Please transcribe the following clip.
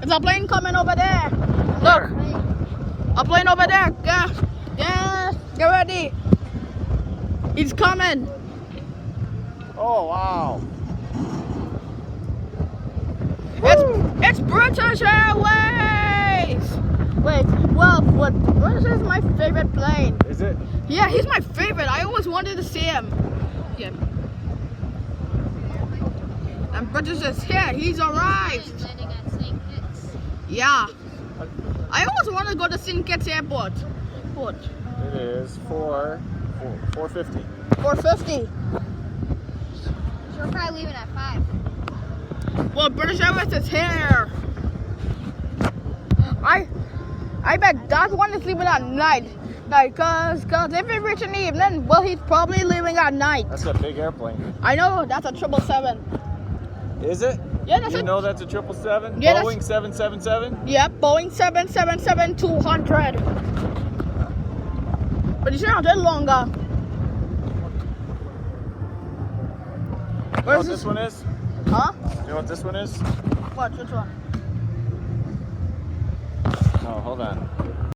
There's a plane coming over there. Look, a plane over there. Yeah, get ready. It's coming. Oh, wow. It's British Airways. Wait, well, what is my favorite plane? Is it? Yeah, he's my favorite. I always wanted to see him. Yeah. And British is here. He's arrived. Yeah. I always want to go to St. Kitts Airport. What? It is 450. 450. So we're probably leaving at 5. Well, British Airways is here. I bet Dad wants to leave it at night. Like, cause if we reach in the evening, well, he's probably leaving at night. That's a big airplane. I know, that's a 777. Is it? Yeah, that's You it. know that's a 777? Yeah, Boeing 777? Yep, Boeing 777-200. But it's not that longer. You know what this one is? Huh? You know what this one is? What? Which one? Oh, hold on.